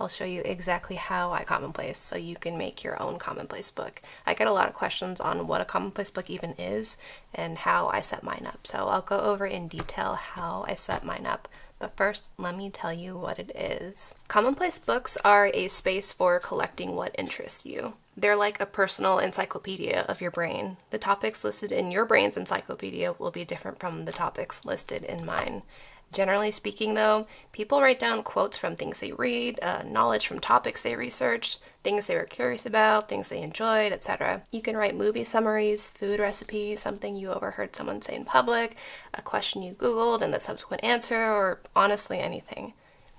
I'll show you exactly how I commonplace so you can make your own commonplace book. I get a lot of questions on what a commonplace book even is and how I set mine up. So I'll go over in detail how I set mine up. But first, let me tell you what it is. Commonplace books are a space for collecting what interests you. They're like a personal encyclopedia of your brain. The topics listed in your brain's encyclopedia will be different from the topics listed in mine. Generally speaking, though, people write down quotes from things they read, knowledge from topics they researched, things they were curious about, things they enjoyed, etc. You can write movie summaries, food recipes, something you overheard someone say in public, a question you Googled and the subsequent answer, or honestly anything.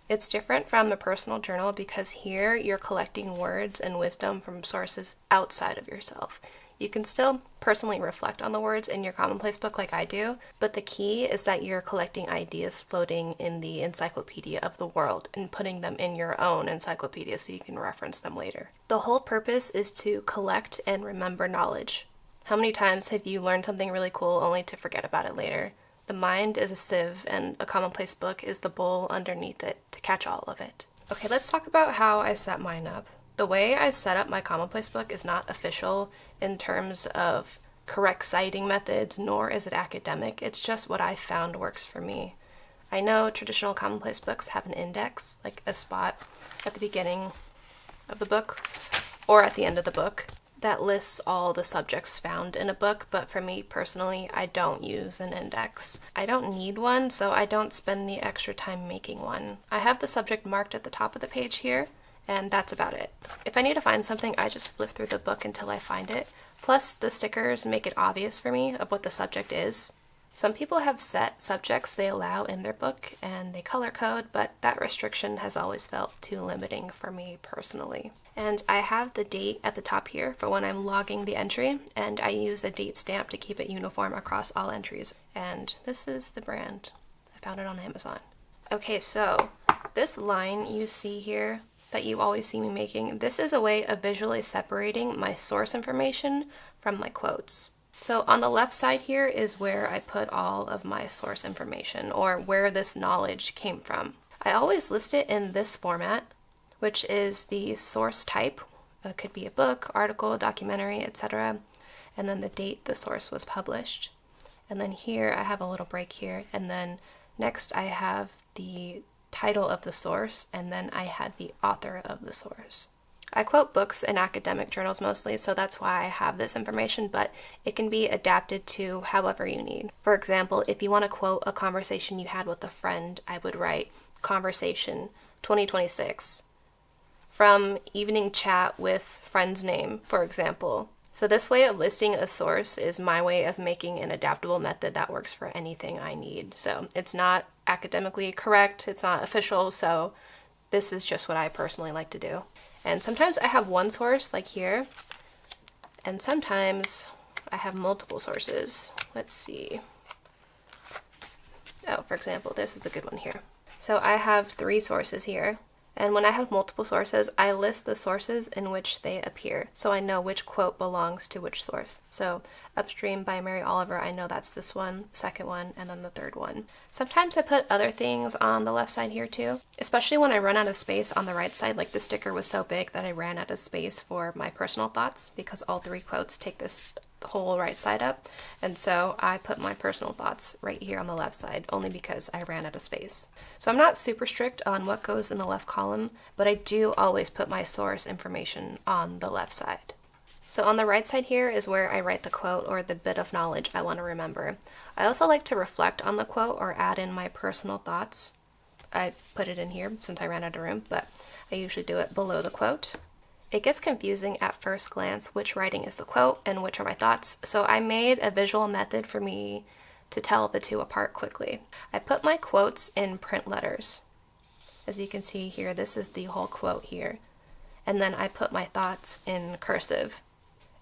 It's different from a personal journal because here you're collecting words and wisdom from sources outside of yourself. You can still personally reflect on the words in your commonplace book like I do, but the key is that you're collecting ideas floating in the encyclopedia of the world and putting them in your own encyclopedia so you can reference them later. The whole purpose is to collect and remember knowledge. How many times have you learned something really cool only to forget about it later? The mind is a sieve, and a commonplace book is the bowl underneath it to catch all of it. Okay, let's talk about how I set mine up. The way I set up my commonplace book is not official in terms of correct citing methods, nor is it academic. It's just what I found works for me. I know traditional commonplace books have an index, like a spot at the beginning of the book or at the end of the book, that lists all the subjects found in a book, but for me personally, I don't use an index. I don't need one, so I don't spend the extra time making one. I have the subject marked at the top of the page here, and that's about it. If I need to find something, I just flip through the book until I find it. Plus, the stickers make it obvious for me of what the subject is. Some people have set subjects they allow in their book and they color code, but that restriction has always felt too limiting for me personally. And I have the date at the top here for when I'm logging the entry, and I use a date stamp to keep it uniform across all entries. And this is the brand. I found it on Amazon. Okay, so this line you see here that you always see me making, this is a way of visually separating my source information from my quotes. So on the left side here is where I put all of my source information, or where this knowledge came from. I always list it in this format, which is the source type. It could be a book, article, documentary, etc. And then the date the source was published. And then here I have a little break here, and then next I have the title of the source, and then I have the author of the source. I quote books in academic journals mostly, so that's why I have this information, but it can be adapted to however you need. For example, if you want to quote a conversation you had with a friend, I would write Conversation 2026 from Evening Chat with Friend's Name, for example. So this way of listing a source is my way of making an adaptable method that works for anything I need. So it's not academically correct, it's not official, so this is just what I personally like to do. And sometimes I have one source, like here, and sometimes I have multiple sources. Let's see. Oh, for example, this is a good one here. So I have 3 sources here. And when I have multiple sources, I list the sources in which they appear, so I know which quote belongs to which source. So Upstream by Mary Oliver, I know that's this one, second one, and then the third one. Sometimes I put other things on the left side here too, especially when I run out of space on the right side. Like the sticker was so big that I ran out of space for my personal thoughts because all 3 quotes take this whole right side up, and so I put my personal thoughts right here on the left side only because I ran out of space. So I'm not super strict on what goes in the left column, but I do always put my source information on the left side. So on the right side here is where I write the quote or the bit of knowledge I want to remember. I also like to reflect on the quote or add in my personal thoughts. I put it in here since I ran out of room, but I usually do it below the quote. It gets confusing at first glance which writing is the quote and which are my thoughts, so I made a visual method for me to tell the two apart quickly. I put my quotes in print letters. As you can see here, this is the whole quote here. And then I put my thoughts in cursive.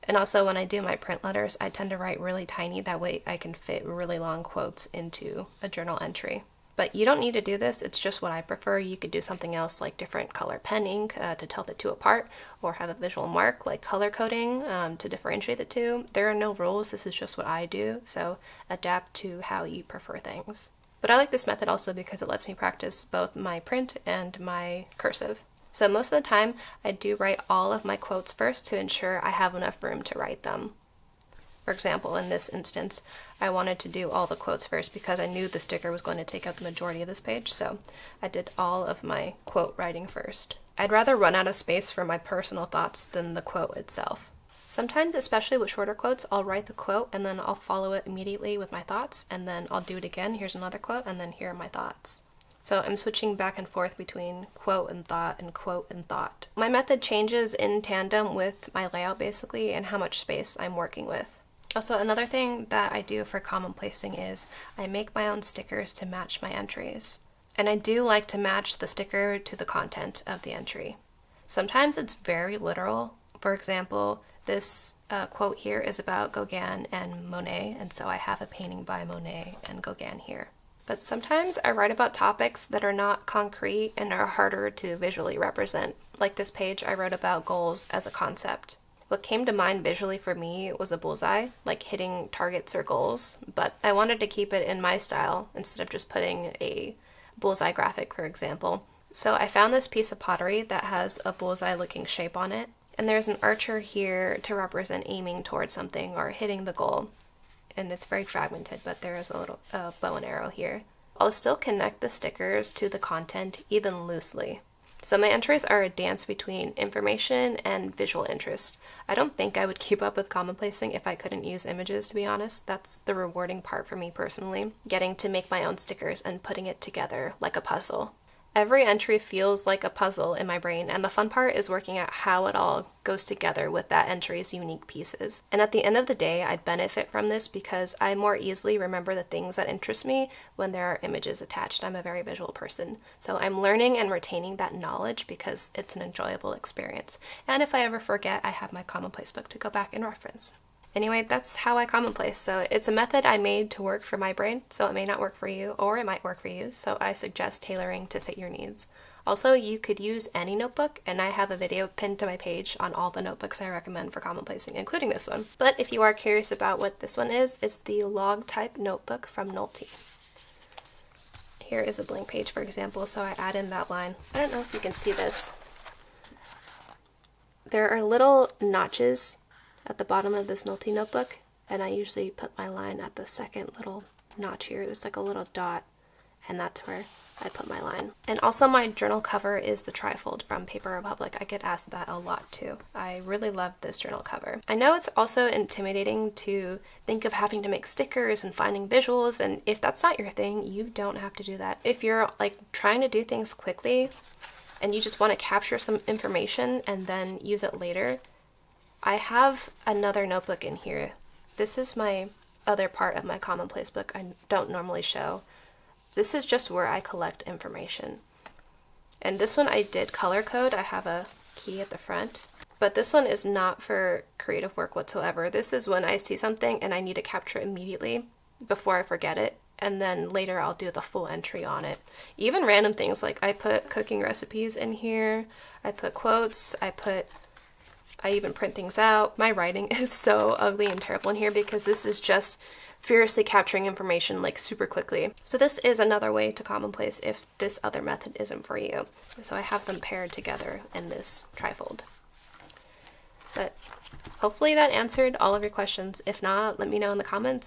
And also when I do my print letters, I tend to write really tiny, that way I can fit really long quotes into a journal entry. But you don't need to do this, it's just what I prefer. You could do something else like different color pen ink to tell the two apart, or have a visual mark like color coding to differentiate the two. There are no rules, this is just what I do, so adapt to how you prefer things. But I like this method also because it lets me practice both my print and my cursive. So most of the time, I do write all of my quotes first to ensure I have enough room to write them. For example, in this instance, I wanted to do all the quotes first because I knew the sticker was going to take up the majority of this page, so I did all of my quote writing first. I'd rather run out of space for my personal thoughts than the quote itself. Sometimes, especially with shorter quotes, I'll write the quote and then I'll follow it immediately with my thoughts, and then I'll do it again. Here's another quote, and then here are my thoughts. So I'm switching back and forth between quote and thought and quote and thought. My method changes in tandem with my layout basically and how much space I'm working with. Also, another thing that I do for commonplacing is I make my own stickers to match my entries. And I do like to match the sticker to the content of the entry. Sometimes it's very literal. For example, this quote here is about Gauguin and Monet, and so I have a painting by Monet and Gauguin here. But sometimes I write about topics that are not concrete and are harder to visually represent. Like this page, I wrote about goals as a concept. What came to mind visually for me was a bullseye, like hitting targets or goals, but I wanted to keep it in my style instead of just putting a bullseye graphic, for example. So I found this piece of pottery that has a bullseye looking shape on it, and there's an archer here to represent aiming towards something or hitting the goal. And it's very fragmented, but there is a little bow and arrow here. I'll still connect the stickers to the content even loosely. So my entries are a dance between information and visual interest. I don't think I would keep up with commonplacing if I couldn't use images, to be honest. That's the rewarding part for me personally, getting to make my own stickers and putting it together like a puzzle. Every entry feels like a puzzle in my brain, and the fun part is working out how it all goes together with that entry's unique pieces. And at the end of the day, I benefit from this because I more easily remember the things that interest me when there are images attached. I'm a very visual person, so I'm learning and retaining that knowledge because it's an enjoyable experience. And if I ever forget, I have my Commonplace book to go back and reference. Anyway, that's how I commonplace. So it's a method I made to work for my brain, so it may not work for you, or it might work for you, so I suggest tailoring to fit your needs. Also, you could use any notebook, and I have a video pinned to my page on all the notebooks I recommend for commonplacing, including this one. But if you are curious about what this one is, it's the log type notebook from Nolte. Here is a blank page, for example, so I add in that line. I don't know if you can see this. There are little notches at the bottom of this Nolte notebook, and I usually put my line at the second little notch here. There's like a little dot, and that's where I put my line. And also my journal cover is the trifold from Paper Republic. I get asked that a lot too. I really love this journal cover. I know it's also intimidating to think of having to make stickers and finding visuals, and if that's not your thing, you don't have to do that. If you're like trying to do things quickly and you just want to capture some information and then use it later, I have another notebook in here. This is my other part of my Commonplace book I don't normally show. This is just where I collect information. And this one I did color code. I have a key at the front. But this one is not for creative work whatsoever. This is when I see something and I need to capture it immediately before I forget it. And then later I'll do the full entry on it. Even random things, like I put cooking recipes in here. I put quotes. I even print things out. My writing is so ugly and terrible in here because this is just furiously capturing information like super quickly. So this is another way to commonplace if this other method isn't for you. So I have them paired together in this trifold. But hopefully that answered all of your questions. If not, let me know in the comments.